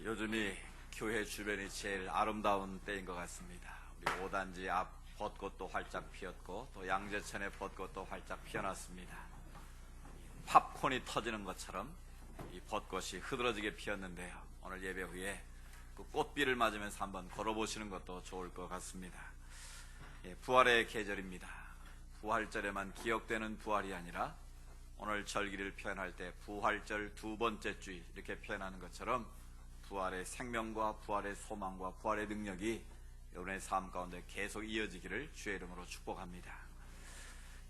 요즘이 교회 주변이 제일 아름다운 때인 것 같습니다. 우리 5단지 앞 벚꽃도 활짝 피었고 또 양재천의 벚꽃도 활짝 피어났습니다. 팝콘이 터지는 것처럼 이 벚꽃이 흐드러지게 피었는데요. 오늘 예배 후에 그 꽃비를 맞으면서 한번 걸어보시는 것도 좋을 것 같습니다. 부활의 계절입니다. 부활절에만 기억되는 부활이 아니라 오늘 절기를 표현할 때 부활절 두 번째 주일 이렇게 표현하는 것처럼 부활의 생명과 부활의 소망과 부활의 능력이 여러분의 삶 가운데 계속 이어지기를 주의 이름으로 축복합니다.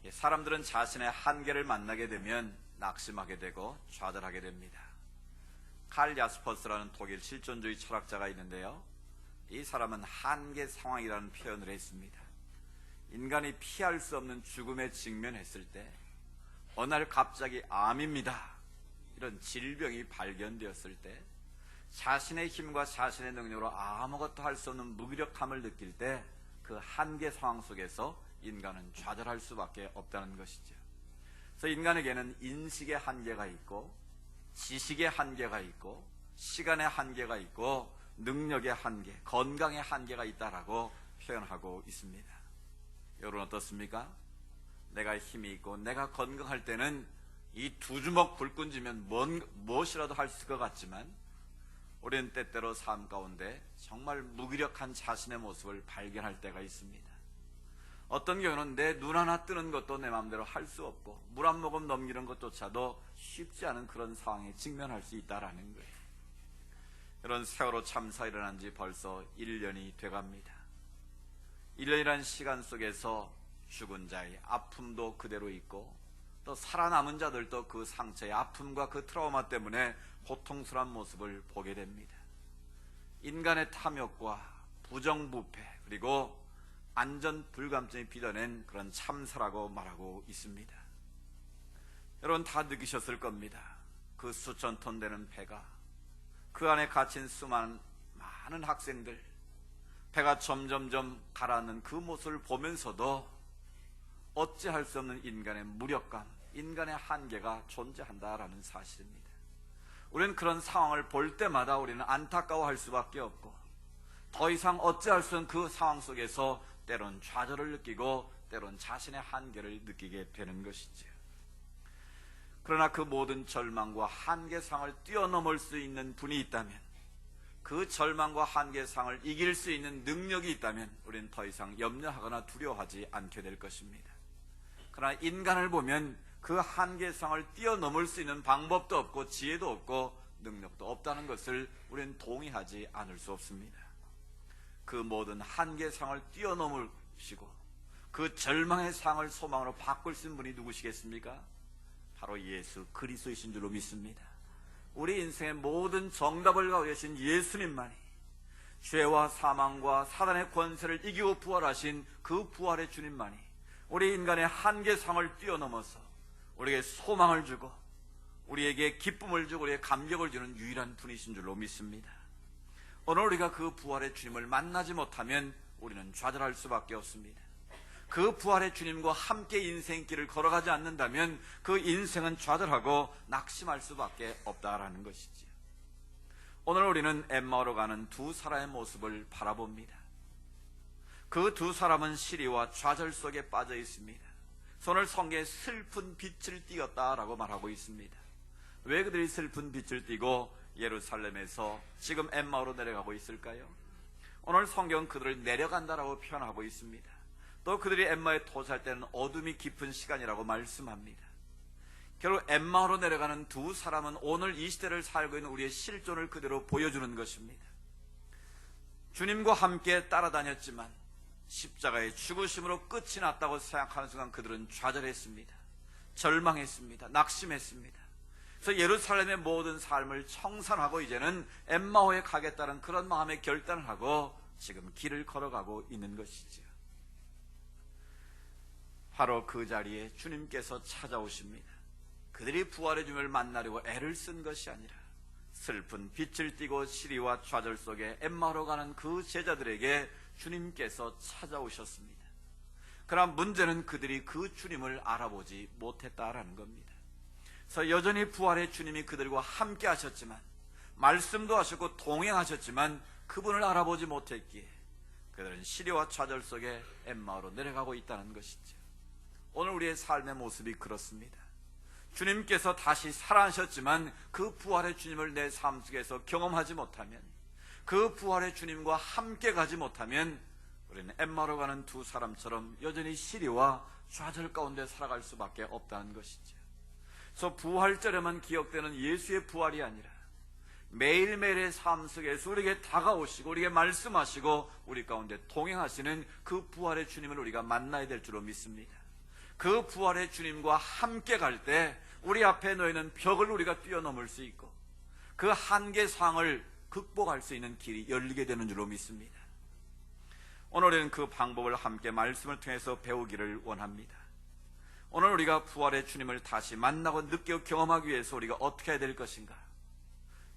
사람들은 자신의 한계를 만나게 되면 낙심하게 되고 좌절하게 됩니다. 칼 야스퍼스라는 독일 실존주의 철학자가 있는데요, 이 사람은 한계 상황이라는 표현을 했습니다. 인간이 피할 수 없는 죽음에 직면했을 때 어느 날 갑자기 암입니다, 이런 질병이 발견되었을 때 자신의 힘과 자신의 능력으로 아무것도 할 수 없는 무기력함을 느낄 때 그 한계 상황 속에서 인간은 좌절할 수밖에 없다는 것이죠. 그래서 인간에게는 인식의 한계가 있고 지식의 한계가 있고 시간의 한계가 있고 능력의 한계, 건강의 한계가 있다라고 표현하고 있습니다. 여러분 어떻습니까? 내가 힘이 있고 내가 건강할 때는 이 두 주먹 불 끈지면 무엇이라도 할 수 있을 것 같지만 우리는 때때로 삶 가운데 정말 무기력한 자신의 모습을 발견할 때가 있습니다. 어떤 경우는 내 눈 하나 뜨는 것도 내 마음대로 할 수 없고 물 한 모금 넘기는 것조차도 쉽지 않은 그런 상황에 직면할 수 있다는 거예요. 이런 세월호 참사 일어난 지 벌써 1년이 돼갑니다. 1년이라는 시간 속에서 죽은 자의 아픔도 그대로 있고 또 살아남은 자들도 그 상처의 아픔과 그 트라우마 때문에 고통스러운 모습을 보게 됩니다. 인간의 탐욕과 부정부패 그리고 안전불감증이 빚어낸 그런 참사라고 말하고 있습니다. 여러분 다 느끼셨을 겁니다. 그 수천 톤 되는 배가, 그 안에 갇힌 수많은 많은 학생들, 배가 점점점 가라앉는 그 모습을 보면서도 어찌할 수 없는 인간의 무력감, 인간의 한계가 존재한다라는 사실입니다. 우리는 그런 상황을 볼 때마다 우리는 안타까워할 수밖에 없고 더 이상 어찌할 수 없는 그 상황 속에서 때론 좌절을 느끼고 때론 자신의 한계를 느끼게 되는 것이지요. 그러나 그 모든 절망과 한계상을 뛰어넘을 수 있는 분이 있다면, 그 절망과 한계상을 이길 수 있는 능력이 있다면 우리는 더 이상 염려하거나 두려워하지 않게 될 것입니다. 그러나 인간을 보면 그 한계상을 뛰어넘을 수 있는 방법도 없고 지혜도 없고 능력도 없다는 것을 우리는 동의하지 않을 수 없습니다. 그 모든 한계상을 뛰어넘으시고 그 절망의 상을 소망으로 바꿀 수 있는 분이 누구시겠습니까? 바로 예수 그리스도이신 줄로 믿습니다. 우리 인생의 모든 정답을 가지고 계신 예수님만이, 죄와 사망과 사단의 권세를 이기고 부활하신 그 부활의 주님만이 우리 인간의 한계상을 뛰어넘어서 우리에게 소망을 주고 우리에게 기쁨을 주고 우리에게 감격을 주는 유일한 분이신 줄로 믿습니다. 오늘 우리가 그 부활의 주님을 만나지 못하면 우리는 좌절할 수밖에 없습니다. 그 부활의 주님과 함께 인생길을 걸어가지 않는다면 그 인생은 좌절하고 낙심할 수밖에 없다라는 것이지요. 오늘 우리는 엠마오로 가는 두 사람의 모습을 바라봅니다. 그 두 사람은 시리와 좌절 속에 빠져 있습니다. 오늘 성경에 슬픈 빛을 띠었다라고 말하고 있습니다. 왜 그들이 슬픈 빛을 띠고 예루살렘에서 지금 엠마오로 내려가고 있을까요? 오늘 성경은 그들을 내려간다라고 표현하고 있습니다. 또 그들이 엠마오에 도착할 때는 어둠이 깊은 시간이라고 말씀합니다. 결국 엠마오로 내려가는 두 사람은 오늘 이 시대를 살고 있는 우리의 실존을 그대로 보여주는 것입니다. 주님과 함께 따라다녔지만 십자가의 죽으심으로 끝이 났다고 생각하는 순간 그들은 좌절했습니다. 절망했습니다. 낙심했습니다. 그래서 예루살렘의 모든 삶을 청산하고 이제는 엠마오에 가겠다는 그런 마음의 결단을 하고 지금 길을 걸어가고 있는 것이지요. 바로 그 자리에 주님께서 찾아오십니다. 그들이 부활의 주님을 만나려고 애를 쓴 것이 아니라 슬픈 빛을 띠고 시리와 좌절 속에 엠마오로 가는 그 제자들에게 주님께서 찾아오셨습니다. 그러나 문제는 그들이 그 주님을 알아보지 못했다라는 겁니다. 그래서 여전히 부활의 주님이 그들과 함께 하셨지만 말씀도 하셨고 동행하셨지만 그분을 알아보지 못했기에 그들은 시련과 좌절 속에 엠마오로 내려가고 있다는 것이죠. 오늘 우리의 삶의 모습이 그렇습니다. 주님께서 다시 살아나셨지만 그 부활의 주님을 내 삶 속에서 경험하지 못하면, 그 부활의 주님과 함께 가지 못하면 우리는 엠마오로 가는 두 사람처럼 여전히 시리와 좌절 가운데 살아갈 수밖에 없다는 것이죠. 그래서 부활절에만 기억되는 예수의 부활이 아니라 매일매일의 삶 속에서 우리에게 다가오시고 우리에게 말씀하시고 우리 가운데 동행하시는 그 부활의 주님을 우리가 만나야 될 줄로 믿습니다. 그 부활의 주님과 함께 갈 때 우리 앞에 놓이는 벽을 우리가 뛰어넘을 수 있고 그 한계상을 극복할 수 있는 길이 열리게 되는 줄로 믿습니다. 오늘은 그 방법을 함께 말씀을 통해서 배우기를 원합니다. 오늘 우리가 부활의 주님을 다시 만나고 느끼고 경험하기 위해서 우리가 어떻게 해야 될 것인가?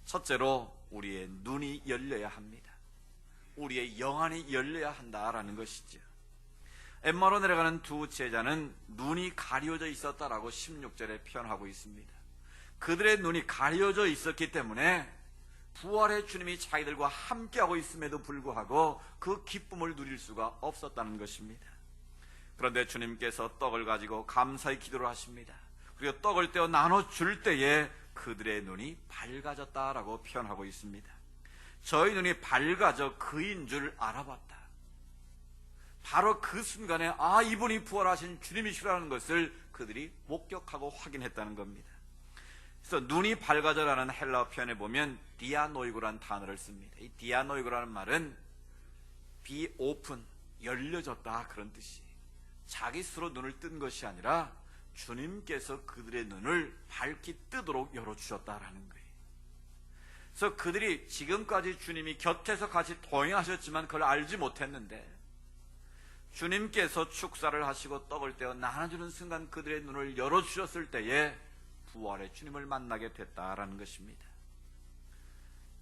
첫째로 우리의 눈이 열려야 합니다. 우리의 영안이 열려야 한다라는 것이죠. 엠마오로 내려가는 두 제자는 눈이 가려져 있었다라고 16절에 표현하고 있습니다. 그들의 눈이 가려져 있었기 때문에 부활의 주님이 자기들과 함께하고 있음에도 불구하고 그 기쁨을 누릴 수가 없었다는 것입니다. 그런데 주님께서 떡을 가지고 감사의 기도를 하십니다. 그리고 떡을 떼어 나눠줄 때에 그들의 눈이 밝아졌다라고 표현하고 있습니다. 저희 눈이 밝아져 그인 줄 알아봤다. 바로 그 순간에 이분이 부활하신 주님이시라는 것을 그들이 목격하고 확인했다는 겁니다. 그래서 눈이 밝아져라는 헬라어 표현에 보면 디아노이고라는 단어를 씁니다. 이 디아노이고라는 말은 be open, 열려졌다 그런 뜻이. 자기 스스로 눈을 뜬 것이 아니라 주님께서 그들의 눈을 밝히 뜨도록 열어주셨다라는 거예요. 그래서 그들이 지금까지 주님이 곁에서 같이 동행하셨지만 그걸 알지 못했는데 주님께서 축사를 하시고 떡을 떼어 나눠주는 순간 그들의 눈을 열어주셨을 때에 부활의 주님을 만나게 됐다라는 것입니다.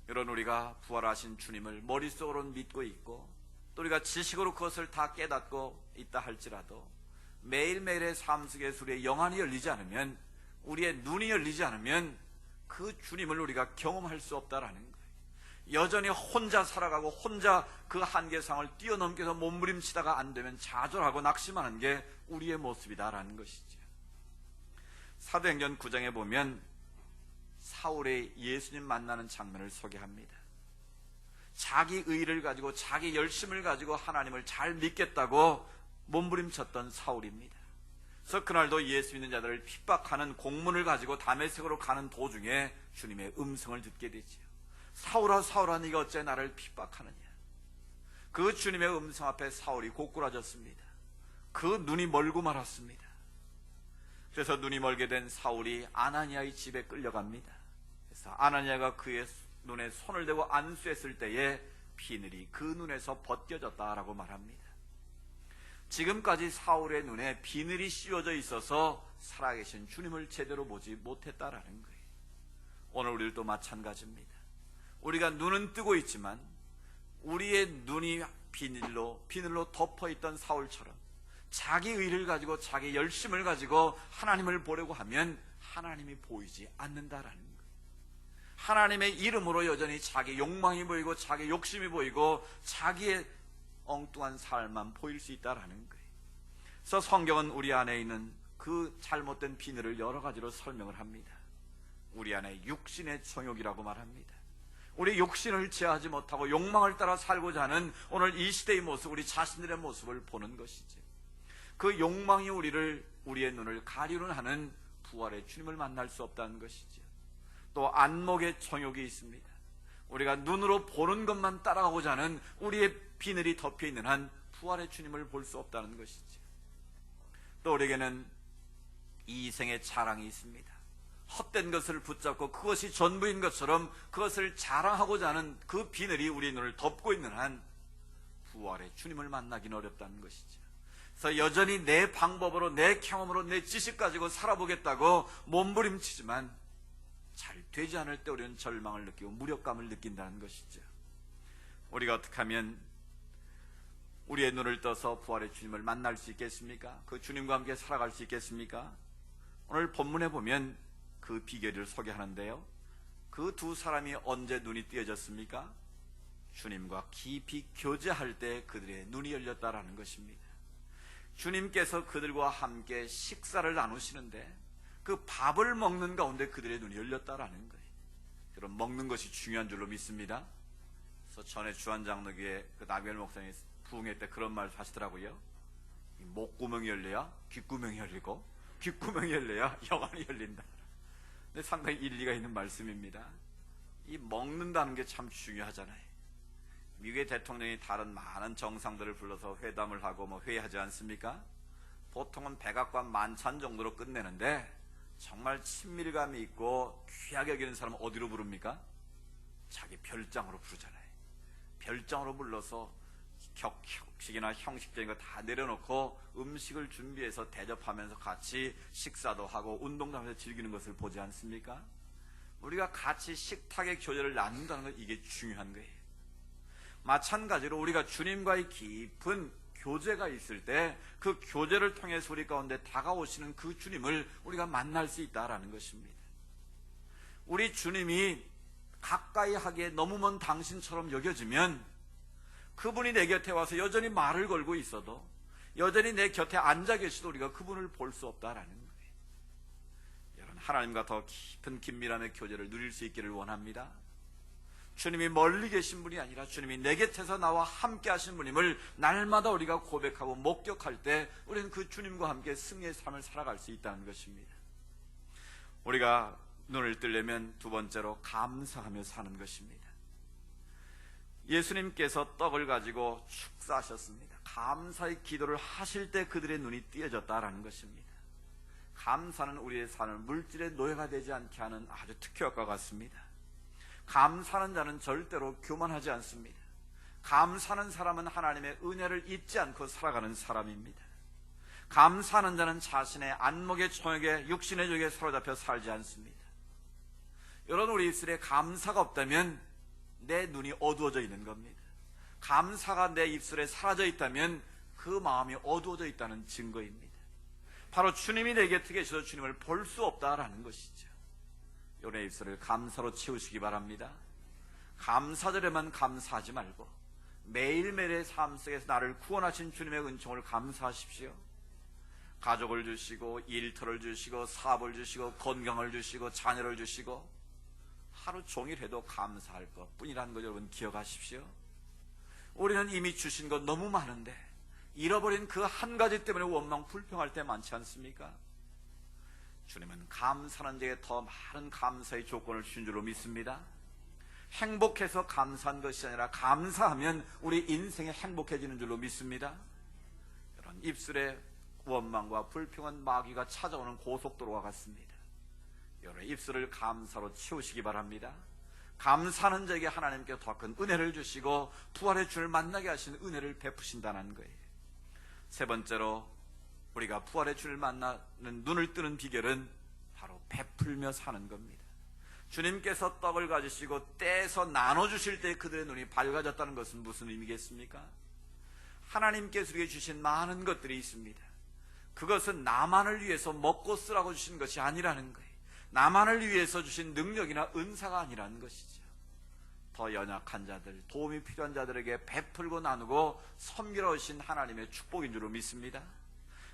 이런 우리가 부활하신 주님을 머릿속으로는 믿고 있고 또 우리가 지식으로 그것을 다 깨닫고 있다 할지라도 매일매일의 삶 속에서 우리의 영안이 열리지 않으면, 우리의 눈이 열리지 않으면 그 주님을 우리가 경험할 수 없다라는 거예요. 여전히 혼자 살아가고 혼자 그 한계상을 뛰어넘겨서 몸부림치다가 안 되면 좌절하고 낙심하는 게 우리의 모습이다라는 것이죠. 사도행전 9장에 보면 사울의 예수님 만나는 장면을 소개합니다. 자기 의를 가지고 자기 열심을 가지고 하나님을 잘 믿겠다고 몸부림쳤던 사울입니다. 그래서 그날도 예수 믿는 자들을 핍박하는 공문을 가지고 다메섹으로 가는 도중에 주님의 음성을 듣게 되지요. 사울아 사울아 네가 어째 나를 핍박하느냐. 그 주님의 음성 앞에 사울이 고꾸라졌습니다. 그 눈이 멀고 말았습니다. 그래서 눈이 멀게 된 사울이 아나니아의 집에 끌려갑니다. 그래서 아나니아가 그의 눈에 손을 대고 안수했을 때에 비늘이 그 눈에서 벗겨졌다라고 말합니다. 지금까지 사울의 눈에 비늘이 씌워져 있어서 살아계신 주님을 제대로 보지 못했다라는 거예요. 오늘 우리도 마찬가지입니다. 우리가 눈은 뜨고 있지만 우리의 눈이 비늘로 덮어있던 사울처럼 자기 의를 가지고 자기 열심을 가지고 하나님을 보려고 하면 하나님이 보이지 않는다라는 거예요. 하나님의 이름으로 여전히 자기 욕망이 보이고 자기 욕심이 보이고 자기의 엉뚱한 삶만 보일 수 있다라는 거예요. 그래서 성경은 우리 안에 있는 그 잘못된 비늘을 여러 가지로 설명을 합니다. 우리 안에 육신의 정욕이라고 말합니다. 우리 육신을 제어하지 못하고 욕망을 따라 살고자 하는 오늘 이 시대의 모습, 우리 자신들의 모습을 보는 것이죠. 그 욕망이 우리의 눈을 가리는 하는 부활의 주님을 만날 수 없다는 것이죠. 또 안목의 정욕이 있습니다. 우리가 눈으로 보는 것만 따라가고자 하는 우리의 비늘이 덮여있는 한 부활의 주님을 볼 수 없다는 것이죠. 또 우리에게는 이생의 자랑이 있습니다. 헛된 것을 붙잡고 그것이 전부인 것처럼 그것을 자랑하고자 하는 그 비늘이 우리의 눈을 덮고 있는 한 부활의 주님을 만나기는 어렵다는 것이죠. 그래서 여전히 내 방법으로 내 경험으로 내 지식 가지고 살아보겠다고 몸부림치지만 잘 되지 않을 때 우리는 절망을 느끼고 무력감을 느낀다는 것이죠. 우리가 어떻게 하면 우리의 눈을 떠서 부활의 주님을 만날 수 있겠습니까? 그 주님과 함께 살아갈 수 있겠습니까? 오늘 본문에 보면 그 비결을 소개하는데요, 그 두 사람이 언제 눈이 띄어졌습니까? 주님과 깊이 교제할 때 그들의 눈이 열렸다라는 것입니다. 주님께서 그들과 함께 식사를 나누시는데 그 밥을 먹는 가운데 그들의 눈이 열렸다라는 거예요. 여러분, 먹는 것이 중요한 줄로 믿습니다. 그래서 전에 주한장로교회 그 나비엘 목사님 부흥회 때 그런 말 하시더라고요. 목구멍이 열려야 귓구멍이 열리고, 귓구멍이 열려야 영안이 열린다. 근데 상당히 일리가 있는 말씀입니다. 이 먹는다는 게 참 중요하잖아요. 미국의 대통령이 다른 많은 정상들을 불러서 회담을 하고 회의하지 않습니까? 보통은 백악관 만찬 정도로 끝내는데 정말 친밀감이 있고 귀하게 여기는 사람은 어디로 부릅니까? 자기 별장으로 부르잖아요. 별장으로 불러서 격식이나 형식적인 거 다 내려놓고 음식을 준비해서 대접하면서 같이 식사도 하고 운동도 하면서 즐기는 것을 보지 않습니까? 우리가 같이 식탁의 교제를 나눈다는 건 이게 중요한 거예요. 마찬가지로 우리가 주님과의 깊은 교제가 있을 때 그 교제를 통해서 우리 가운데 다가오시는 그 주님을 우리가 만날 수 있다라는 것입니다. 우리 주님이 가까이 하기에 너무 먼 당신처럼 여겨지면 그분이 내 곁에 와서 여전히 말을 걸고 있어도, 여전히 내 곁에 앉아 계시도 우리가 그분을 볼 수 없다라는 거예요. 여러분, 하나님과 더 깊은 긴밀함의 교제를 누릴 수 있기를 원합니다. 주님이 멀리 계신 분이 아니라 주님이 내 곁에서 나와 함께 하신 분임을 날마다 우리가 고백하고 목격할 때 우리는 그 주님과 함께 승리의 삶을 살아갈 수 있다는 것입니다. 우리가 눈을 뜨려면 두 번째로 감사하며 사는 것입니다. 예수님께서 떡을 가지고 축사하셨습니다. 감사의 기도를 하실 때 그들의 눈이 띄어졌다라는 것입니다. 감사는 우리의 삶을 물질의 노예가 되지 않게 하는 아주 특효효과가 같습니다. 감사하는 자는 절대로 교만하지 않습니다. 감사하는 사람은 하나님의 은혜를 잊지 않고 살아가는 사람입니다. 감사하는 자는 자신의 안목의 총역에 육신의 적에 사로잡혀 살지 않습니다. 여러분, 우리 입술에 감사가 없다면 내 눈이 어두워져 있는 겁니다. 감사가 내 입술에 사라져 있다면 그 마음이 어두워져 있다는 증거입니다. 바로 주님이 내 곁에 계셔서 주님을 볼 수 없다라는 것이죠. 여러분의 입술을 감사로 채우시기 바랍니다. 감사절에만 감사하지 말고 매일매일의 삶 속에서 나를 구원하신 주님의 은총을 감사하십시오. 가족을 주시고 일터를 주시고 사업을 주시고 건강을 주시고 자녀를 주시고 하루 종일 해도 감사할 것뿐이라는 것 여러분 기억하십시오. 우리는 이미 주신 것 너무 많은데 잃어버린 그 한 가지 때문에 원망 불평할 때 많지 않습니까? 주님은 감사하는 자에게 더 많은 감사의 조건을 주신 줄로 믿습니다. 행복해서 감사한 것이 아니라 감사하면 우리 인생이 행복해지는 줄로 믿습니다. 여러분, 입술에 원망과 불평은 마귀가 찾아오는 고속도로와 같습니다. 여러분, 입술을 감사로 채우시기 바랍니다. 감사하는 자에게 하나님께서 더 큰 은혜를 주시고 부활의 주를 만나게 하시는 은혜를 베푸신다는 거예요. 세 번째로 우리가 부활의 주를 만나는 눈을 뜨는 비결은 바로 베풀며 사는 겁니다. 주님께서 떡을 가지시고 떼서 나눠주실 때 그들의 눈이 밝아졌다는 것은 무슨 의미겠습니까? 하나님께서 우리에게 주신 많은 것들이 있습니다. 그것은 나만을 위해서 먹고 쓰라고 주신 것이 아니라는 거예요. 나만을 위해서 주신 능력이나 은사가 아니라는 것이죠. 더 연약한 자들, 도움이 필요한 자들에게 베풀고 나누고 섬기러 오신 하나님의 축복인 줄로 믿습니다.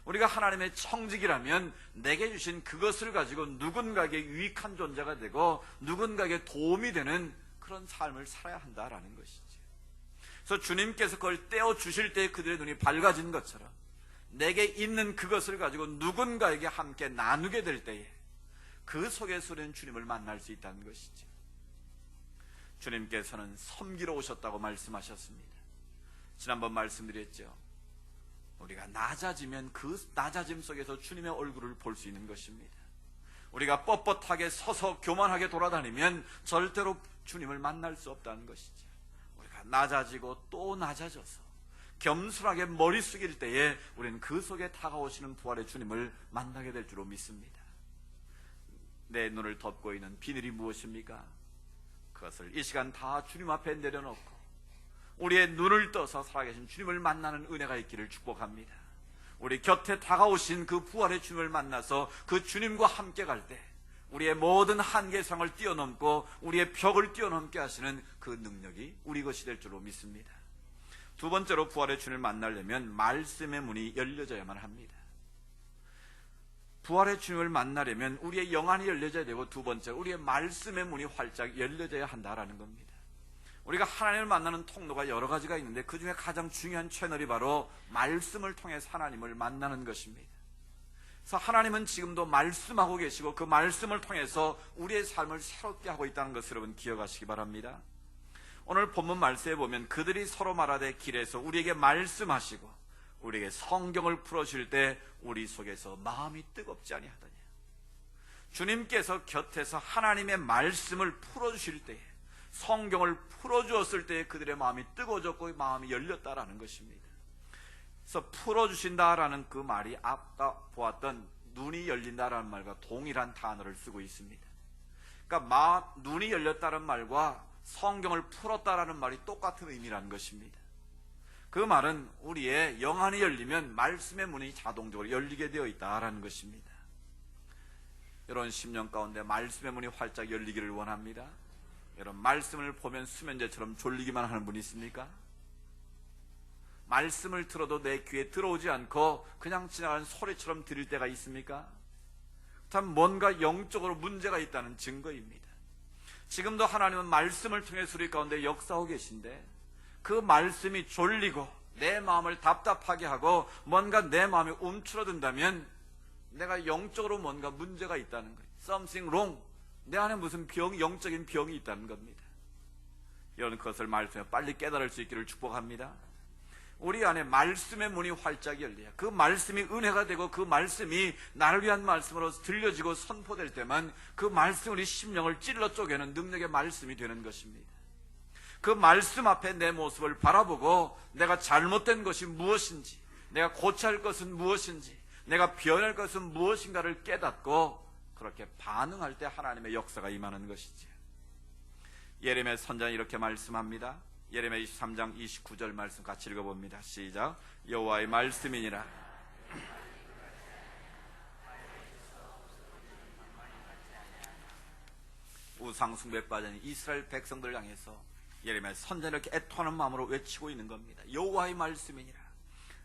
우리가 하나님의 청직이라면 내게 주신 그것을 가지고 누군가에게 유익한 존재가 되고 누군가에게 도움이 되는 그런 삶을 살아야 한다라는 것이죠. 그래서 주님께서 그걸 떼어주실 때 그들의 눈이 밝아진 것처럼 내게 있는 그것을 가지고 누군가에게 함께 나누게 될 때에 그 속에서 우리는 주님을 만날 수 있다는 것이죠. 주님께서는 섬기러 오셨다고 말씀하셨습니다. 지난번 말씀드렸죠. 우리가 낮아지면 그 낮아짐 속에서 주님의 얼굴을 볼 수 있는 것입니다. 우리가 뻣뻣하게 서서 교만하게 돌아다니면 절대로 주님을 만날 수 없다는 것이죠. 우리가 낮아지고 또 낮아져서 겸손하게 머리 숙일 때에 우리는 그 속에 다가오시는 부활의 주님을 만나게 될 줄로 믿습니다. 내 눈을 덮고 있는 비늘이 무엇입니까? 그것을 이 시간 다 주님 앞에 내려놓고 우리의 눈을 떠서 살아계신 주님을 만나는 은혜가 있기를 축복합니다. 우리 곁에 다가오신 그 부활의 주님을 만나서 그 주님과 함께 갈 때 우리의 모든 한계상을 뛰어넘고 우리의 벽을 뛰어넘게 하시는 그 능력이 우리 것이 될 줄로 믿습니다. 두 번째로 부활의 주님을 만나려면 말씀의 문이 열려져야만 합니다. 부활의 주님을 만나려면 우리의 영안이 열려져야 되고, 두 번째로 우리의 말씀의 문이 활짝 열려져야 한다라는 겁니다. 우리가 하나님을 만나는 통로가 여러 가지가 있는데 그 중에 가장 중요한 채널이 바로 말씀을 통해서 하나님을 만나는 것입니다. 그래서 하나님은 지금도 말씀하고 계시고 그 말씀을 통해서 우리의 삶을 새롭게 하고 있다는 것을 여러분 기억하시기 바랍니다. 오늘 본문 말씀에 보면 그들이 서로 말하되 길에서 우리에게 말씀하시고 우리에게 성경을 풀어주실 때 우리 속에서 마음이 뜨겁지 아니하더냐. 주님께서 곁에서 하나님의 말씀을 풀어주실 때에, 성경을 풀어주었을 때에 그들의 마음이 뜨거워졌고 마음이 열렸다라는 것입니다. 그래서 풀어주신다라는 그 말이 아까 보았던 눈이 열린다라는 말과 동일한 단어를 쓰고 있습니다. 그러니까 눈이 열렸다는 말과 성경을 풀었다라는 말이 똑같은 의미라는 것입니다. 그 말은 우리의 영안이 열리면 말씀의 문이 자동적으로 열리게 되어 있다라는 것입니다. 여러분, 10년 가운데 말씀의 문이 활짝 열리기를 원합니다. 여러분, 말씀을 보면 수면제처럼 졸리기만 하는 분이 있습니까? 말씀을 들어도 내 귀에 들어오지 않고 그냥 지나가는 소리처럼 들릴 때가 있습니까? 참 뭔가 영적으로 문제가 있다는 증거입니다. 지금도 하나님은 말씀을 통해서 우리 가운데 역사하고 계신데 그 말씀이 졸리고 내 마음을 답답하게 하고 뭔가 내 마음이 움츠러든다면 내가 영적으로 뭔가 문제가 있다는 거예요. Something wrong. 내 안에 무슨 영적인 병이 있다는 겁니다. 여러분, 그것을 말씀에 빨리 깨달을 수 있기를 축복합니다. 우리 안에 말씀의 문이 활짝 열려야 그 말씀이 은혜가 되고 그 말씀이 나를 위한 말씀으로 들려지고 선포될 때만 그 말씀 우리 심령을 찔러 쪼개는 능력의 말씀이 되는 것입니다. 그 말씀 앞에 내 모습을 바라보고 내가 잘못된 것이 무엇인지, 내가 고쳐야 할 것은 무엇인지, 내가 변할 것은 무엇인가를 깨닫고 그렇게 반응할 때 하나님의 역사가 임하는 것이지. 예레미야 선지자는 이렇게 말씀합니다. 예레미야 23장 29절 말씀 같이 읽어봅니다. 시작. 여호와의 말씀이니라. 우상 숭배에 빠진 이스라엘 백성들을 향해서 예레미야 선지자는 이렇게 애통하는 마음으로 외치고 있는 겁니다. 여호와의 말씀이니라.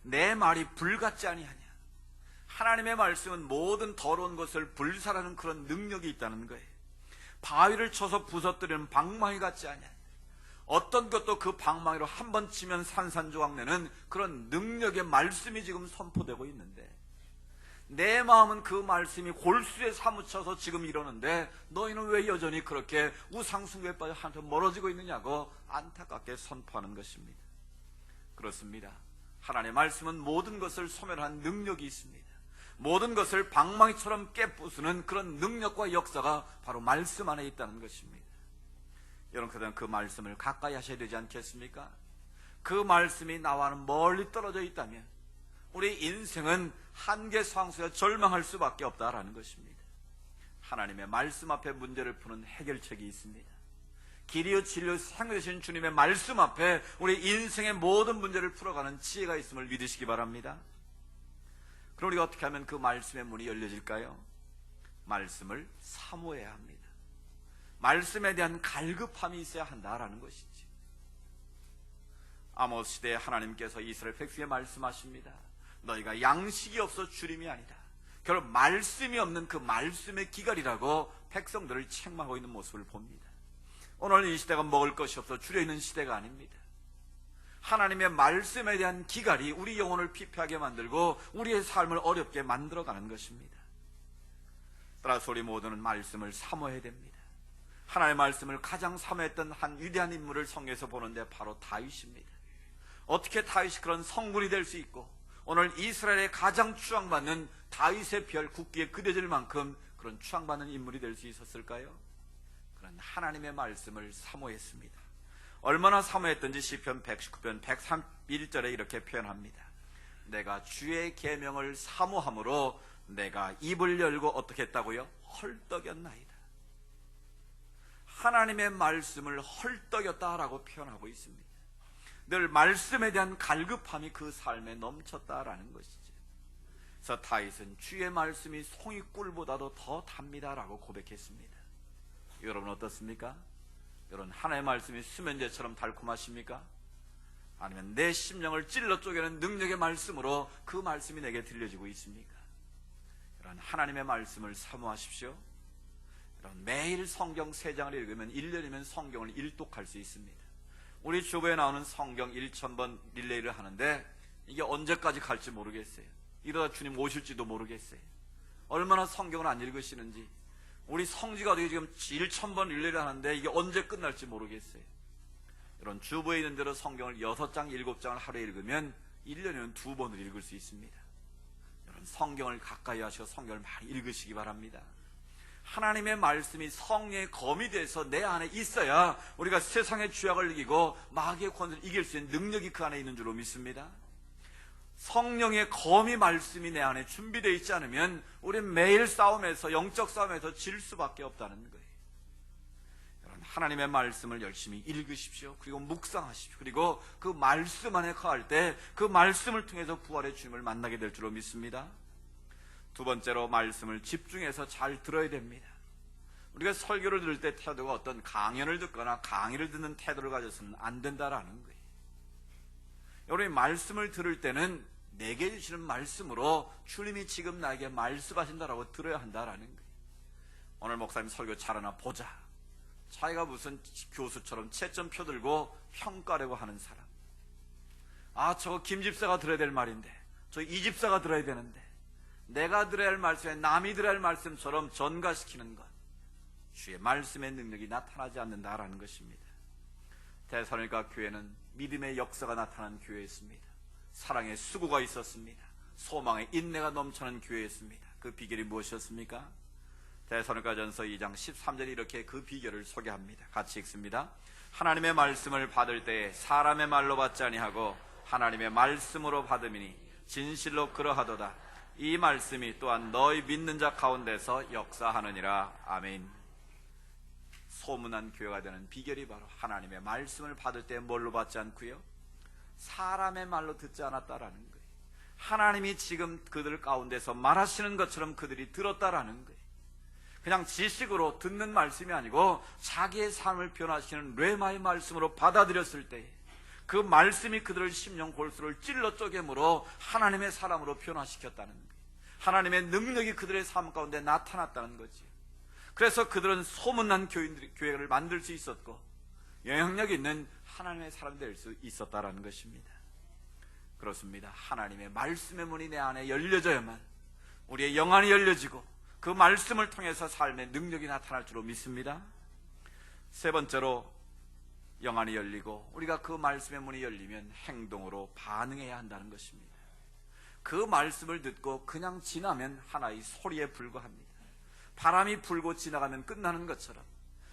내 말이 불같지 아니하냐. 하나님의 말씀은 모든 더러운 것을 불살하는 그런 능력이 있다는 거예요. 바위를 쳐서 부서뜨리는 방망이 같지 않냐. 어떤 것도 그 방망이로 한 번 치면 산산조각내는 그런 능력의 말씀이 지금 선포되고 있는데, 내 마음은 그 말씀이 골수에 사무쳐서 지금 이러는데 너희는 왜 여전히 그렇게 우상숭배에 빠져 한테 멀어지고 있느냐고 안타깝게 선포하는 것입니다. 그렇습니다. 하나님의 말씀은 모든 것을 소멸하는 능력이 있습니다. 모든 것을 방망이처럼 깨부수는 그런 능력과 역사가 바로 말씀 안에 있다는 것입니다. 여러분, 그다음 그 말씀을 가까이 하셔야 되지 않겠습니까? 그 말씀이 나와는 멀리 떨어져 있다면 우리 인생은 한계 상수에 절망할 수밖에 없다라는 것입니다. 하나님의 말씀 앞에 문제를 푸는 해결책이 있습니다. 길이요 진리요 생명 되신 주님의 말씀 앞에 우리 인생의 모든 문제를 풀어가는 지혜가 있음을 믿으시기 바랍니다. 그럼 우리가 어떻게 하면 그 말씀의 문이 열려질까요? 말씀을 사모해야 합니다. 말씀에 대한 갈급함이 있어야 한다라는 것이지. 아모스 시대에 하나님께서 이스라엘 백성에 말씀하십니다. 너희가 양식이 없어 주림이 아니다. 결국 말씀이 없는 그 말씀의 기갈이라고 백성들을 책망하고 있는 모습을 봅니다. 오늘 이 시대가 먹을 것이 없어 줄여 있는 시대가 아닙니다. 하나님의 말씀에 대한 기갈이 우리 영혼을 피폐하게 만들고 우리의 삶을 어렵게 만들어가는 것입니다. 따라서 우리 모두는 말씀을 사모해야 됩니다. 하나님의 말씀을 가장 사모했던 한 위대한 인물을 성경에서 보는데 바로 다윗입니다. 어떻게 다윗이 그런 성군이 될 수 있고 오늘 이스라엘의 가장 추앙받는 다윗의 별 국기에 그려질 만큼 그런 추앙받는 인물이 될 수 있었을까요? 그런 하나님의 말씀을 사모했습니다. 얼마나 사모했던지 시편 119편 131절에 이렇게 표현합니다. 내가 주의 계명을 사모함으로 내가 입을 열고 어떻게 했다고요? 헐떡였나이다. 하나님의 말씀을 헐떡였다라고 표현하고 있습니다. 늘 말씀에 대한 갈급함이 그 삶에 넘쳤다라는 것이죠. 다윗은 주의 말씀이 송이꿀보다도 더 답니다라고 고백했습니다. 여러분 어떻습니까? 여러분 하나님의 말씀이 수면제처럼 달콤하십니까? 아니면 내 심령을 찔러 쪼개는 능력의 말씀으로 그 말씀이 내게 들려지고 있습니까? 여러분 하나님의 말씀을 사모하십시오. 여러분 매일 성경 3장을 읽으면 1년이면 성경을 1독할 수 있습니다. 우리 주보에 나오는 성경 1000번 릴레이를 하는데 이게 언제까지 갈지 모르겠어요. 이러다 주님 오실지도 모르겠어요. 얼마나 성경을 안 읽으시는지. 우리 성지가족이 지금 1000번 릴레이를 하는데 이게 언제 끝날지 모르겠어요. 이런 주보에 있는 대로 성경을 6장, 7장을 하루에 읽으면 1년에는 2번을 읽을 수 있습니다. 여러분 성경을 가까이 하셔서 성경을 많이 읽으시기 바랍니다. 하나님의 말씀이 성령의 검이 돼서 내 안에 있어야 우리가 세상의 죄악을 이기고 마귀의 권세를 이길 수 있는 능력이 그 안에 있는 줄로 믿습니다. 성령의 검이 말씀이 내 안에 준비되어 있지 않으면 우리는 매일 싸움에서, 영적 싸움에서 질 수밖에 없다는 거예요. 여러분 하나님의 말씀을 열심히 읽으십시오. 그리고 묵상하십시오. 그리고 그 말씀 안에 거할 때 그 말씀을 통해서 부활의 주님을 만나게 될 줄로 믿습니다. 두 번째로 말씀을 집중해서 잘 들어야 됩니다. 우리가 설교를 들을 때 태도가 어떤 강연을 듣거나 강의를 듣는 태도를 가져서는 안 된다라는 거예요. 여러분이 말씀을 들을 때는 내게 주시는 말씀으로 주님이 지금 나에게 말씀하신다라고 들어야 한다라는 거예요. 오늘 목사님 설교 잘하나 보자. 자기가 무슨 교수처럼 채점표 들고 평가하려고 하는 사람. 아, 저거 김 집사가 들어야 될 말인데, 저 이 집사가 들어야 되는데, 내가 들어야 할 말씀에 남이 들어야 할 말씀처럼 전가시키는 것, 주의 말씀의 능력이 나타나지 않는다라는 것입니다. 데살로니가 교회는 믿음의 역사가 나타난 교회였습니다. 사랑의 수고가 있었습니다. 소망의 인내가 넘쳐난 교회였습니다. 그 비결이 무엇이었습니까? 데살로니가전서 2장 13절에 이렇게 그 비결을 소개합니다. 같이 읽습니다. 하나님의 말씀을 받을 때에 사람의 말로 받지 아니하고 하나님의 말씀으로 받음이니 진실로 그러하도다. 이 말씀이 또한 너희 믿는 자 가운데서 역사하느니라. 아멘. 소문난 교회가 되는 비결이 바로 하나님의 말씀을 받을 때 뭘로 받지 않고요? 사람의 말로 듣지 않았다라는 거예요. 하나님이 지금 그들 가운데서 말하시는 것처럼 그들이 들었다라는 거예요. 그냥 지식으로 듣는 말씀이 아니고 자기의 삶을 변화시키는 레마의 말씀으로 받아들였을 때 그 말씀이 그들의 심령 골수를 찔러 쪼개므로 하나님의 사람으로 변화시켰다는 거예요. 하나님의 능력이 그들의 삶 가운데 나타났다는 거지요. 그래서 그들은 소문난 교회를 만들 수 있었고 영향력 있는 하나님의 사람이 될 수 있었다라는 것입니다. 그렇습니다. 하나님의 말씀의 문이 내 안에 열려져야만 우리의 영안이 열려지고 그 말씀을 통해서 삶의 능력이 나타날 줄로 믿습니다. 세 번째로 영안이 열리고 우리가 그 말씀의 문이 열리면 행동으로 반응해야 한다는 것입니다. 그 말씀을 듣고 그냥 지나면 하나의 소리에 불과합니다. 바람이 불고 지나가면 끝나는 것처럼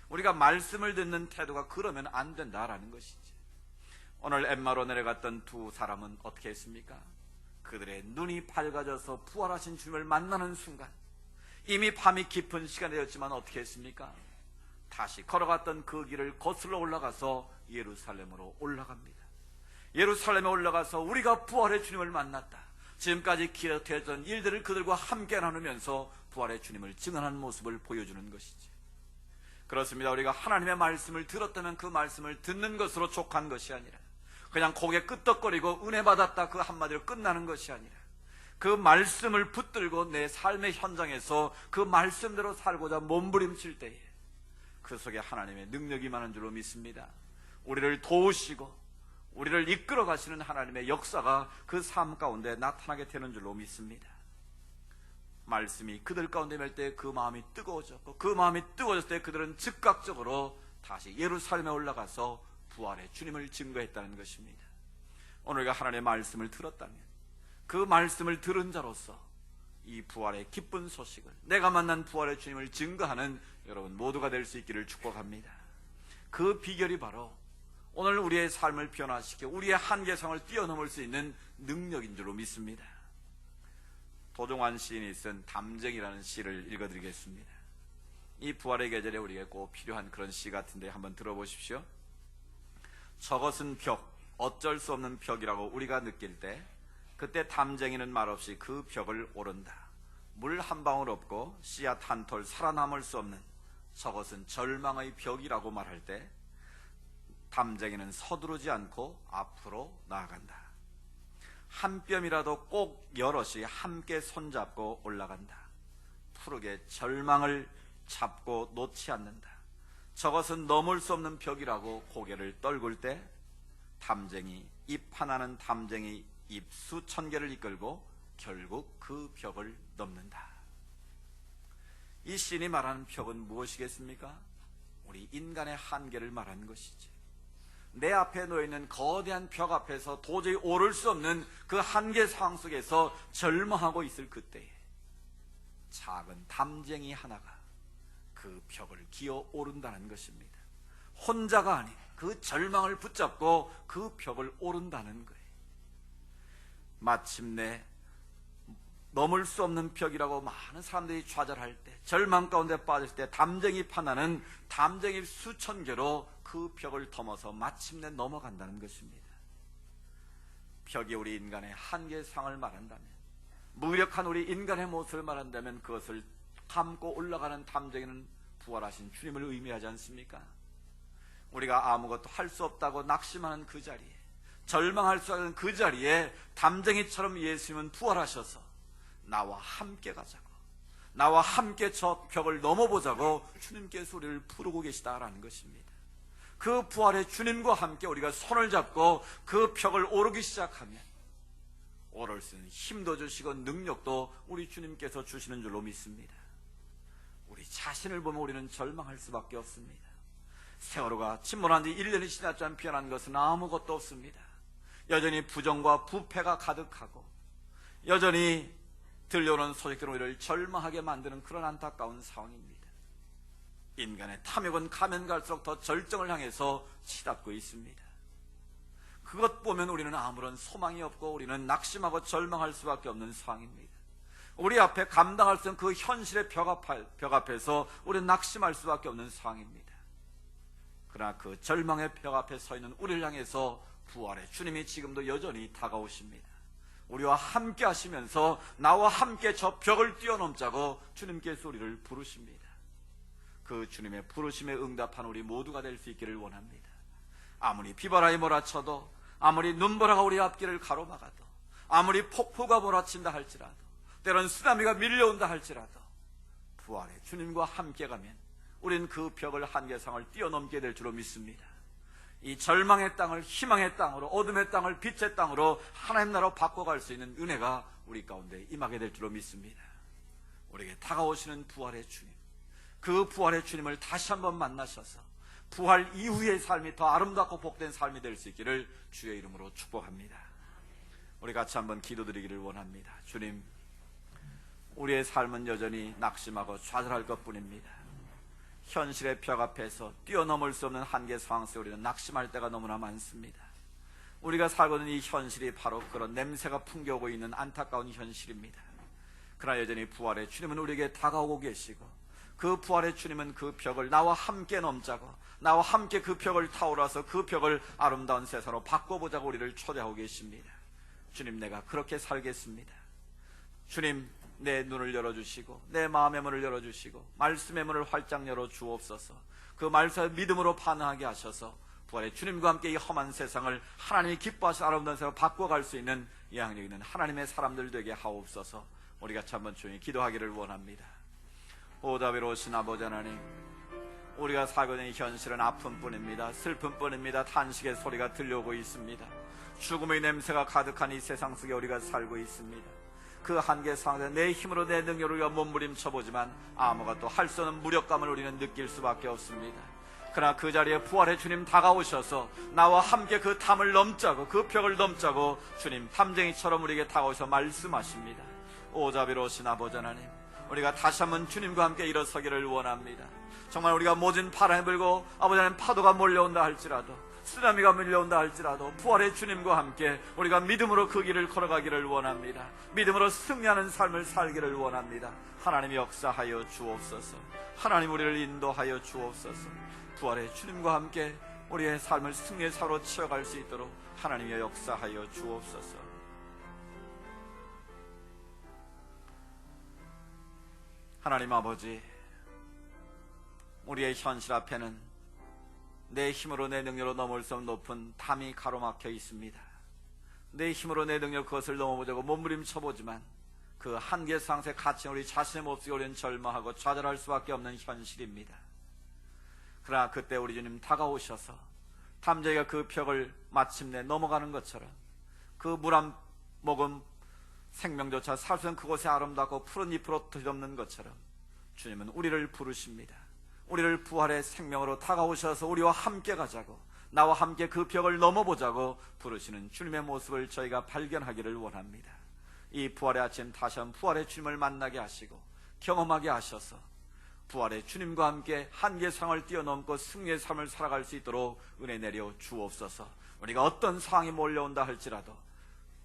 우리가 말씀을 듣는 태도가 그러면 안 된다라는 것이지. 오늘 엠마로 내려갔던 두 사람은 어떻게 했습니까? 그들의 눈이 밝아져서 부활하신 주님을 만나는 순간 이미 밤이 깊은 시간이 되었지만 어떻게 했습니까? 다시 걸어갔던 그 길을 거슬러 올라가서 예루살렘으로 올라갑니다. 예루살렘에 올라가서 우리가 부활의 주님을 만났다. 지금까지 기억했던 일들을 그들과 함께 나누면서 부활의 주님을 증언하는 모습을 보여주는 것이지. 그렇습니다. 우리가 하나님의 말씀을 들었다면 그 말씀을 듣는 것으로 족한 것이 아니라 그냥 고개 끄덕거리고 은혜 받았다 그 한마디로 끝나는 것이 아니라 그 말씀을 붙들고 내 삶의 현장에서 그 말씀대로 살고자 몸부림칠 때에 그 속에 하나님의 능력이 많은 줄로 믿습니다. 우리를 도우시고 우리를 이끌어 가시는 하나님의 역사가 그 삶 가운데 나타나게 되는 줄로 믿습니다. 말씀이 그들 가운데 뵐 때 그 마음이 뜨거워졌고 그 마음이 뜨거워졌을 때 그들은 즉각적으로 다시 예루살렘에 올라가서 부활의 주님을 증거했다는 것입니다. 오늘 우리가 하나님의 말씀을 들었다면 그 말씀을 들은 자로서 이 부활의 기쁜 소식을 내가 만난 부활의 주님을 증거하는 여러분 모두가 될 수 있기를 축복합니다. 그 비결이 바로 오늘 우리의 삶을 변화시켜 우리의 한계성을 뛰어넘을 수 있는 능력인 줄로 믿습니다. 도종환 시인이 쓴 담쟁이라는 시를 읽어드리겠습니다. 이 부활의 계절에 우리에게 꼭 필요한 그런 시 같은데 한번 들어보십시오. 저것은 벽, 어쩔 수 없는 벽이라고 우리가 느낄 때 그때 담쟁이는 말없이 그 벽을 오른다. 물 한 방울 없고 씨앗 한 톨 살아남을 수 없는 저것은 절망의 벽이라고 말할 때 담쟁이는 서두르지 않고 앞으로 나아간다. 한 뼘이라도 꼭 여럿이 함께 손잡고 올라간다. 푸르게 절망을 잡고 놓지 않는다. 저것은 넘을 수 없는 벽이라고 고개를 떨굴 때 담쟁이, 잎 하나는 담쟁이 잎 수천 개를 이끌고 결국 그 벽을 넘는다. 이 시인이 말하는 벽은 무엇이겠습니까? 우리 인간의 한계를 말하는 것이지. 내 앞에 놓여있는 거대한 벽 앞에서 도저히 오를 수 없는 그 한계 상황 속에서 절망하고 있을 그때에 작은 담쟁이 하나가 그 벽을 기어 오른다는 것입니다. 혼자가 아닌 그 절망을 붙잡고 그 벽을 오른다는 거예요. 마침내 넘을 수 없는 벽이라고 많은 사람들이 좌절할 때, 절망 가운데 빠질 때 담쟁이 하나는 담쟁이 수천 개로 그 벽을 넘어서 마침내 넘어간다는 것입니다. 벽이 우리 인간의 한계상을 말한다면, 무력한 우리 인간의 모습을 말한다면 그것을 감고 올라가는 담쟁이는 부활하신 주님을 의미하지 않습니까? 우리가 아무것도 할 수 없다고 낙심하는 그 자리에, 절망할 수 없는 그 자리에 담쟁이처럼 예수님은 부활하셔서 나와 함께 가자고, 나와 함께 저 벽을 넘어보자고 주님께서 우리를 부르고 계시다라는 것입니다. 그 부활의 주님과 함께 우리가 손을 잡고 그 벽을 오르기 시작하면 오를 수 있는 힘도 주시고 능력도 우리 주님께서 주시는 줄로 믿습니다. 우리 자신을 보면 우리는 절망할 수밖에 없습니다. 세월호가 침몰한 지 1년이 지났지만 변한 것은 아무것도 없습니다. 여전히 부정과 부패가 가득하고 여전히 들려오는 소식들은 우리를 절망하게 만드는 그런 안타까운 상황입니다. 인간의 탐욕은 가면 갈수록 더 절정을 향해서 치닫고 있습니다. 그것 보면 우리는 아무런 소망이 없고 우리는 낙심하고 절망할 수밖에 없는 상황입니다. 우리 앞에 감당할 수 없는 그 현실의 벽 앞에서 우리는 낙심할 수밖에 없는 상황입니다. 그러나 그 절망의 벽 앞에 서 있는 우리를 향해서 부활의 주님이 지금도 여전히 다가오십니다. 우리와 함께 하시면서 나와 함께 저 벽을 뛰어넘자고 주님께서 우리를 부르십니다. 그 주님의 부르심에 응답한 우리 모두가 될 수 있기를 원합니다. 아무리 비바람이 몰아쳐도, 아무리 눈보라가 우리 앞길을 가로막아도, 아무리 폭포가 몰아친다 할지라도, 때론 쓰나미가 밀려온다 할지라도 부활의 주님과 함께 가면 우리는 그 벽을, 한계상을 뛰어넘게 될 줄로 믿습니다. 이 절망의 땅을 희망의 땅으로, 어둠의 땅을 빛의 땅으로 하나님 나라로 바꿔갈 수 있는 은혜가 우리 가운데 임하게 될 줄로 믿습니다. 우리에게 다가오시는 부활의 주님, 그 부활의 주님을 다시 한번 만나셔서 부활 이후의 삶이 더 아름답고 복된 삶이 될 수 있기를 주의 이름으로 축복합니다. 우리 같이 한번 기도드리기를 원합니다. 주님, 우리의 삶은 여전히 낙심하고 좌절할 것뿐입니다. 현실의 벽 앞에서 뛰어넘을 수 없는 한계 상황 속에 우리는 낙심할 때가 너무나 많습니다. 우리가 살고 있는 이 현실이 바로 그런 냄새가 풍겨오고 있는 안타까운 현실입니다. 그러나 여전히 부활의 주님은 우리에게 다가오고 계시고, 그 부활의 주님은 그 벽을 나와 함께 넘자고, 나와 함께 그 벽을 타오라서 그 벽을 아름다운 세상으로 바꿔보자고 우리를 초대하고 계십니다. 주님, 내가 그렇게 살겠습니다. 주님, 내 눈을 열어주시고 내 마음의 문을 열어주시고 말씀의 문을 활짝 열어주옵소서. 그 말씀을 믿음으로 반응하게 하셔서 부활의 주님과 함께 이 험한 세상을 하나님이 기뻐하시는 아름다운 세상으로 바꿔갈 수 있는 영향력 있는 하나님의 사람들 되게 하옵소서. 우리 같이 한번 조용히 기도하기를 원합니다. 오다비로우신 아버지 하나님, 우리가 살고 있는 이 현실은 아픔뿐입니다. 슬픔뿐입니다. 탄식의 소리가 들려오고 있습니다. 죽음의 냄새가 가득한 이 세상 속에 우리가 살고 있습니다. 그 한계 상황에서 내 힘으로 내 능력으로 우리가 몸부림쳐보지만 아무것도 할 수 없는 무력감을 우리는 느낄 수밖에 없습니다. 그러나 그 자리에 부활의 주님 다가오셔서 나와 함께 그 담을 넘자고, 그 벽을 넘자고 주님 담쟁이처럼 우리에게 다가오셔서 말씀하십니다. 오자비로우신 아버지 하나님, 우리가 다시 한번 주님과 함께 일어서기를 원합니다. 정말 우리가 모진 바람이 불고 아버지 하나님 파도가 몰려온다 할지라도, 쓰나미가 밀려온다 할지라도 부활의 주님과 함께 우리가 믿음으로 그 길을 걸어가기를 원합니다. 믿음으로 승리하는 삶을 살기를 원합니다. 하나님이 역사하여 주옵소서. 하나님 우리를 인도하여 주옵소서. 부활의 주님과 함께 우리의 삶을 승리의 사로 치어갈 수 있도록 하나님이 역사하여 주옵소서. 하나님 아버지, 우리의 현실 앞에는 내 힘으로 내 능력으로 넘을 수 없는 높은 담이 가로막혀 있습니다. 내 힘으로 내 능력 그것을 넘어보자고 몸부림쳐보지만 그 한계 상세 갇힌 우리 자신의 몹시 우리는 절망하고 좌절할 수밖에 없는 현실입니다. 그러나 그때 우리 주님 다가오셔서 담쟁이가 그 벽을 마침내 넘어가는 것처럼 그 물 한 모금 생명조차 살 수 없는 그곳에 아름답고 푸른 잎으로 뒤덮는 것처럼 주님은 우리를 부르십니다. 우리를 부활의 생명으로 다가오셔서 우리와 함께 가자고, 나와 함께 그 벽을 넘어보자고 부르시는 주님의 모습을 저희가 발견하기를 원합니다. 이 부활의 아침 다시 한번 부활의 주님을 만나게 하시고 경험하게 하셔서 부활의 주님과 함께 한계 상을 뛰어넘고 승리의 삶을 살아갈 수 있도록 은혜 내려 주옵소서. 우리가 어떤 상황이 몰려온다 할지라도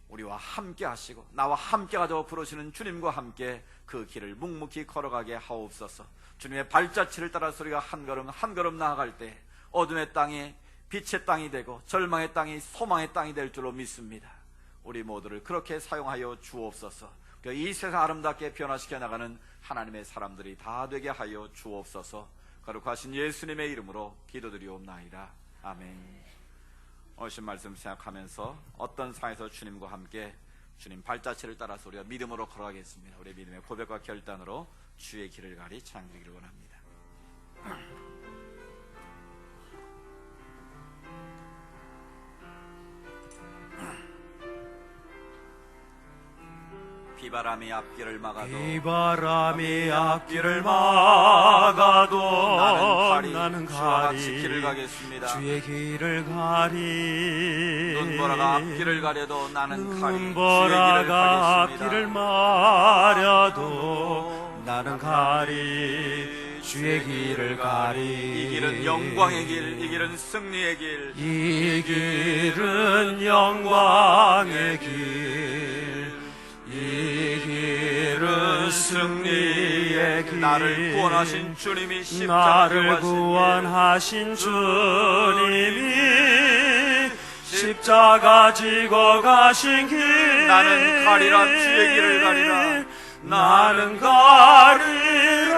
우리와 함께 하시고 나와 함께 가자고 부르시는 주님과 함께 그 길을 묵묵히 걸어가게 하옵소서. 주님의 발자취를 따라서 우리가 한 걸음 한 걸음 나아갈 때 어둠의 땅이 빛의 땅이 되고 절망의 땅이 소망의 땅이 될 줄로 믿습니다. 우리 모두를 그렇게 사용하여 주옵소서. 이 세상 아름답게 변화시켜 나가는 하나님의 사람들이 다 되게 하여 주옵소서. 거룩하신 예수님의 이름으로 기도드리옵나이다. 아멘. 오신 말씀 생각하면서 어떤 상황에서 주님과 함께 주님 발자취를 따라서 우리가 믿음으로 걸어가겠습니다. 우리의 믿음의 고백과 결단으로 주의 길을 가리 찬양드리기를 원합니다. 비바람이 앞길을 막아도 나는 가리 주의 길을 가겠습니다. 주의 길을 가리 눈보라가 앞길을 가려도 나는 가리 눈보라가 앞길을 마려도 나는 가리 주의 길을 가리. 이 길은 영광의 길, 이 길은 승리의 길, 이 길은 영광의 길, 이 길은 승리의 길. 나를 구원하신 주님이 나를 구원하신 주님이 십자가 지고 가신 길. 나는 가리라 주의 길을 가리라. 나는 가리라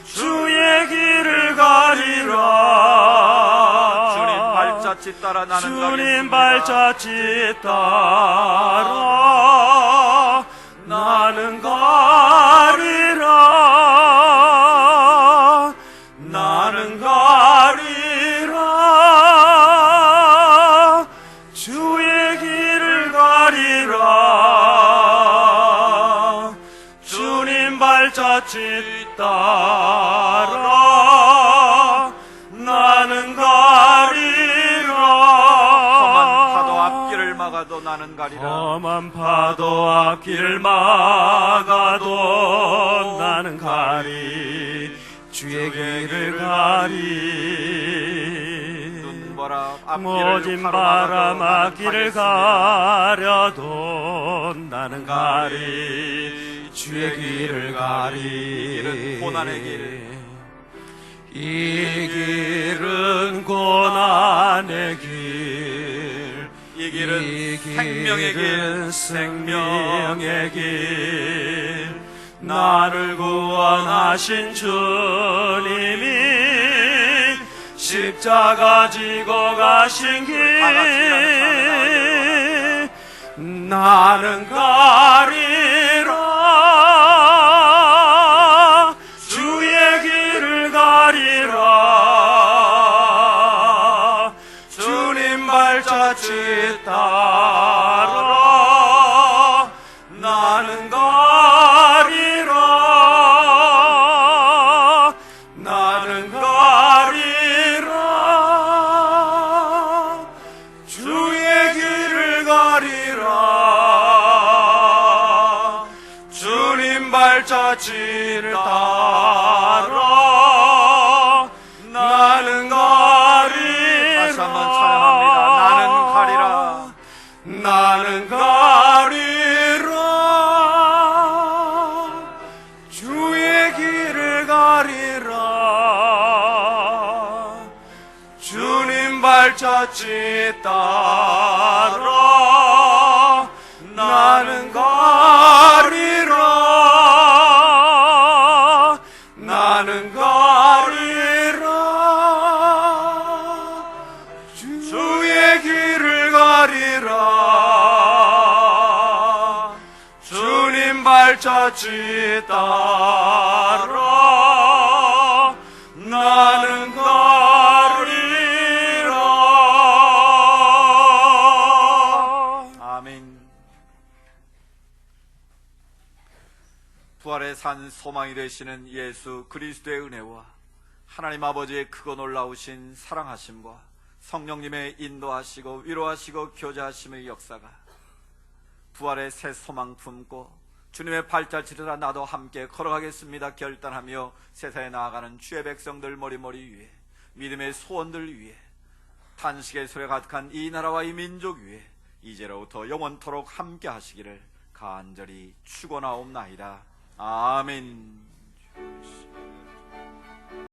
주의 길을 가리라. 주님 발자취 따라 나는 주님 가겠습니다. 발자취 따라 나는 가리라. 나는 가리라 주의 길을 가리라. 주님 발자취 따라 나는 가리라. 험한 파도 앞길을 막아도 나는 가리라. 험한 파도 앞길을 막아도 나는 가리 주의 길을 가리. 모진 바람 앞길을 가려도 나는 가리 주의 길을 가리. 이 길은 고난의 길, 이 길은 고난의 길, 이 길은 생명의 길, 생명의 길. 나를 구원하신 주님이 십자가 지고 가신 길. 나는 가리라 주의 길을 가리라. 주님 발자취 따라 나는 가리라. 나는 가리라 주의 길을 가리라. 주님 발자취를 따라 나는 가리라. 다시 한번 찬양합니다. 나는 가리라. 나는 가리라 주의 길을 가리라. 주님 발자취 따라 나는 가리라. 발자취 따라 나는 가리라. 아멘. 부활의 산 소망이 되시는 예수 그리스도의 은혜와 하나님 아버지의 크고 놀라우신 사랑하심과 성령님의 인도하시고 위로하시고 교제하심의 역사가 부활의 새 소망 품고 주님의 발자취를 나도 함께 걸어가겠습니다 결단하며 세상에 나아가는 주의 백성들 머리머리 위에 믿음의 소원들 위에 탄식의 소리가 가득한 이 나라와 이 민족 위에 이제로부터 영원토록 함께 하시기를 간절히 축원하옵나이다. 아멘.